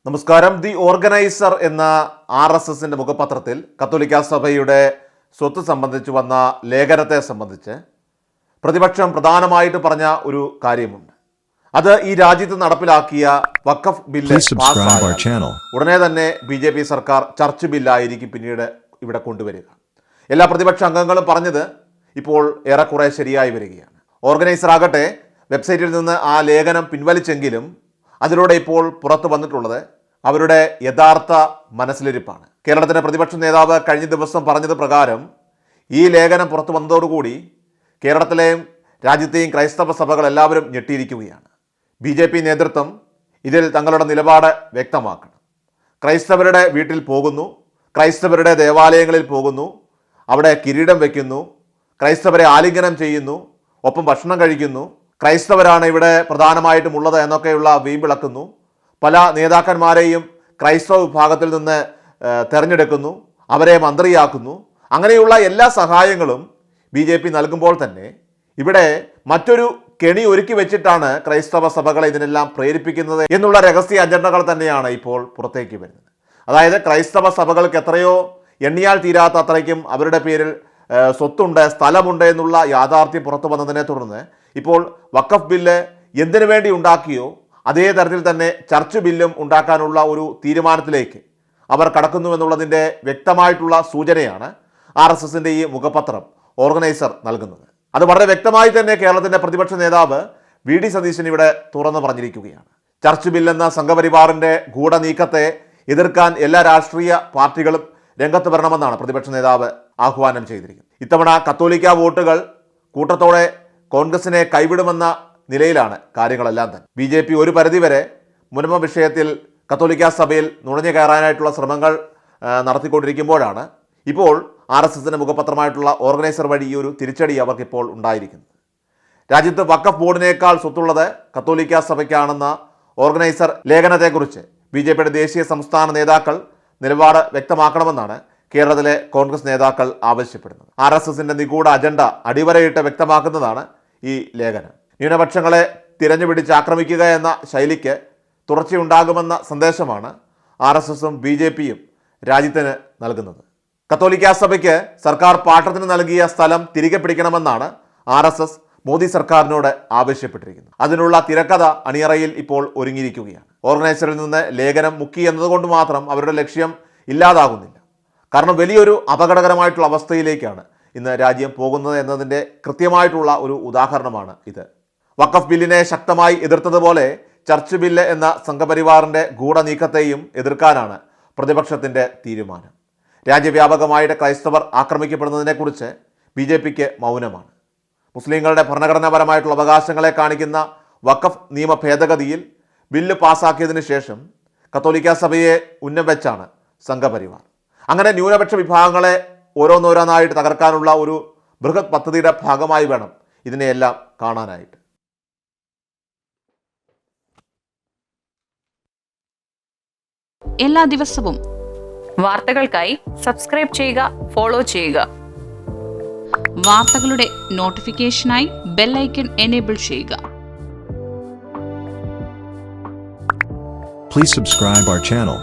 നമസ്കാരം. The organiser എന്ന RSSന്റെ മുഖപത്രത്തിൽ കത്തോലിക്ക സഭയുടെ സ്വത്ത് സംബന്ധിച്ച് വന്ന ലേഖനത്തെ സംബന്ധിച്ച് പ്രതിപക്ഷം പ്രധാനമായിട്ട് പറഞ്ഞ ഒരു കാര്യമുണ്ട്. അത് ഈ രാജ്യത്ത് നടപ്പിലാക്കിയ വഖഫ് ബില്ല് ഉടനെ തന്നെ BJP സർക്കാർ ചർച്ച് ബില്ലായിരിക്കും പിന്നീട് ഇവിടെ കൊണ്ടുവരിക. എല്ലാ പ്രതിപക്ഷ അംഗങ്ങളും പറഞ്ഞത് ഇപ്പോൾ ഏറെക്കുറെ ശരിയായി വരികയാണ്. ഓർഗനൈസർ ആകട്ടെ വെബ്സൈറ്റിൽ നിന്ന് ആ ലേഖനം പിൻവലിച്ചെങ്കിലും അതിലൂടെ ഇപ്പോൾ പുറത്തു വന്നിട്ടുള്ളത് അവരുടെ യഥാർത്ഥ മനസ്സിലിരിപ്പാണ്. കേരളത്തിൻ്റെ പ്രതിപക്ഷ നേതാവ് കഴിഞ്ഞ ദിവസം പറഞ്ഞത് പ്രകാരം ഈ ലേഖനം പുറത്തു വന്നതോടുകൂടി കേരളത്തിലെയും രാജ്യത്തെയും ക്രൈസ്തവ സഭകൾ എല്ലാവരും ഞെട്ടിയിരിക്കുകയാണ്. BJP നേതൃത്വം ഇതിൽ തങ്ങളുടെ നിലപാട് വ്യക്തമാക്കണം. ക്രൈസ്തവരുടെ വീട്ടിൽ പോകുന്നു, ക്രൈസ്തവരുടെ ദേവാലയങ്ങളിൽ പോകുന്നു, അവിടെ കിരീടം വയ്ക്കുന്നു, ക്രൈസ്തവരെ ആലിംഗനം ചെയ്യുന്നു, ഒപ്പം ഭക്ഷണം കഴിക്കുന്നു, ക്രൈസ്തവരാണ് ഇവിടെ പ്രധാനമായിട്ടും ഉള്ളത് എന്നൊക്കെയുള്ള വീമ്പിളക്കുന്നു. പല നേതാക്കന്മാരെയും ക്രൈസ്തവ വിഭാഗത്തിൽ നിന്ന് തിരഞ്ഞെടുക്കുന്നു, അവരെ മന്ത്രിയാക്കുന്നു. അങ്ങനെയുള്ള എല്ലാ സഹായങ്ങളും BJP നൽകുമ്പോൾ തന്നെ ഇവിടെ മറ്റൊരു കെണി ഒരുക്കി വെച്ചിട്ടാണ് ക്രൈസ്തവ സഭകളെ ഇതിനെല്ലാം പ്രേരിപ്പിക്കുന്നത് എന്നുള്ള രഹസ്യ അജണ്ടകൾ തന്നെയാണ് ഇപ്പോൾ പുറത്തേക്ക് വരുന്നത്. അതായത് ക്രൈസ്തവ സഭകൾക്ക് എത്രയോ എണ്ണിയാൽ തീരാത്ത അത്രയ്ക്കും അവരുടെ പേരിൽ സ്വത്തുണ്ട്, സ്ഥലമുണ്ട് എന്നുള്ള യാഥാർത്ഥ്യം പുറത്തു വന്നതിനെ തുടർന്ന് ഇപ്പോൾ വഖഫ് ബില്ല് എന്തിനു വേണ്ടി ഉണ്ടാക്കിയോ അതേ തരത്തിൽ തന്നെ ചർച്ച് ബില്ലും ഉണ്ടാക്കാനുള്ള ഒരു തീരുമാനത്തിലേക്ക് അവർ കടക്കുന്നുവെന്നുള്ളതിൻ്റെ വ്യക്തമായിട്ടുള്ള സൂചനയാണ് RSSന്റെ ഈ മുഖപത്രം ഓർഗനൈസർ നൽകുന്നത്. അത് വളരെ വ്യക്തമായി തന്നെ കേരളത്തിൻ്റെ പ്രതിപക്ഷ നേതാവ് VD സതീശൻ ഇവിടെ തുറന്നു പറഞ്ഞിരിക്കുകയാണ്. ചർച്ച് ബില്ലെന്ന സംഘപരിവാറിൻ്റെ ഗൂഢനീക്കത്തെ എതിർക്കാൻ എല്ലാ രാഷ്ട്രീയ പാർട്ടികളും രംഗത്ത് വരണമെന്നാണ് പ്രതിപക്ഷ നേതാവ് ആഹ്വാനം ചെയ്തിരിക്കുന്നത്. ഇത്തവണ കത്തോലിക്ക വോട്ടുകൾ കൂട്ടത്തോടെ കോൺഗ്രസിനെ കൈവിടുമെന്ന നിലയിലാണ് കാര്യങ്ങളെല്ലാം തന്നെ. BJP ഒരു പരിധിവരെ മുൻപ് വിഷയത്തിൽ കത്തോലിക്ക സഭയിൽ നുഴഞ്ഞു കയറാനായിട്ടുള്ള ശ്രമങ്ങൾ നടത്തിക്കൊണ്ടിരിക്കുമ്പോഴാണ് ഇപ്പോൾ RSSന്റെ മുഖപത്രമായിട്ടുള്ള ഓർഗനൈസർ വഴി ഈ ഒരു തിരിച്ചടി അവർക്കിപ്പോൾ ഉണ്ടായിരിക്കുന്നത്. രാജ്യത്ത് വഖഫ് ബോർഡിനേക്കാൾ സ്വത്തുള്ളത് കത്തോലിക്ക സഭയ്ക്കാണെന്ന ഓർഗനൈസർ ലേഖനത്തെക്കുറിച്ച് BJPയുടെ ദേശീയ സംസ്ഥാന നേതാക്കൾ നിലപാട് വ്യക്തമാക്കണമെന്നാണ് കേരളത്തിലെ കോൺഗ്രസ് നേതാക്കൾ ആവശ്യപ്പെടുന്നത്. RSSന്റെ നിഗൂഢ അജണ്ട അടിവരയിട്ട് വ്യക്തമാക്കുന്നതാണ് ഈ ലേഖനം. ന്യൂനപക്ഷങ്ങളെ തിരഞ്ഞുപിടിച്ച് ആക്രമിക്കുക എന്ന ശൈലിക്ക് തുടർച്ചയുണ്ടാകുമെന്ന സന്ദേശമാണ് RSSും BJPയും രാജ്യത്തിന് നൽകുന്നത്. കത്തോലിക്ക സഭയ്ക്ക് സർക്കാർ പാട്ടത്തിന് നൽകിയ സ്ഥലം തിരികെ പിടിക്കണമെന്നാണ് RSS മോദി സർക്കാരിനോട് ആവശ്യപ്പെട്ടിരിക്കുന്നത്. അതിനുള്ള തിരക്കഥ അണിയറയിൽ ഇപ്പോൾ ഒരുങ്ങിയിരിക്കുകയാണ്. ഓർഗനൈസറിൽ നിന്ന് ലേഖനം മുക്കി എന്നതുകൊണ്ട് മാത്രം അവരുടെ ലക്ഷ്യം ഇല്ലാതാകുന്നില്ല. കാരണം വലിയൊരു അപകടകരമായിട്ടുള്ള അവസ്ഥയിലേക്കാണ് ഇന്ന് രാജ്യം പോകുന്നത് എന്നതിൻ്റെ കൃത്യമായിട്ടുള്ള ഒരു ഉദാഹരണമാണ് ഇത്. വഖഫ് ബില്ലിനെ ശക്തമായി എതിർത്തതുപോലെ ചർച്ച് ബില്ല് എന്ന സംഘപരിവാറിൻ്റെ ഗൂഢനീക്കത്തെയും എതിർക്കാനാണ് പ്രതിപക്ഷത്തിൻ്റെ തീരുമാനം. രാജ്യവ്യാപകമായിട്ട് ക്രൈസ്തവർ ആക്രമിക്കപ്പെടുന്നതിനെക്കുറിച്ച് BJPക്ക് മൗനമാണ്. മുസ്ലിങ്ങളുടെ ഭരണഘടനാപരമായിട്ടുള്ള അവകാശങ്ങളെ കാണിക്കുന്ന വഖഫ് നിയമ ഭേദഗതിയിൽ ബില്ല് പാസ്സാക്കിയതിനു ശേഷം കത്തോലിക്ക സഭയെ ഉന്നം വെച്ചാണ് സംഘപരിവാർ. അങ്ങനെ ന്യൂനപക്ഷ വിഭാഗങ്ങളെ ഓരോന്നോരോന്നായിട്ട് തകർക്കാനുള്ള ഒരു ബൃഹത് പദ്ധതിയുടെ ഭാഗമായി വേണം ഇതിനെയെല്ലാം കാണാനായിട്ട്. എല്ലാ ദിവസവും വാർത്തകൾക്കായി സബ്സ്ക്രൈബ് ചെയ്യുക, ഫോളോ ചെയ്യുക. വാർത്തകളുടെ നോട്ടിഫിക്കേഷനായി ബെൽ ഐക്കൺ എനേബിൾ ചെയ്യുക. Please subscribe our channel.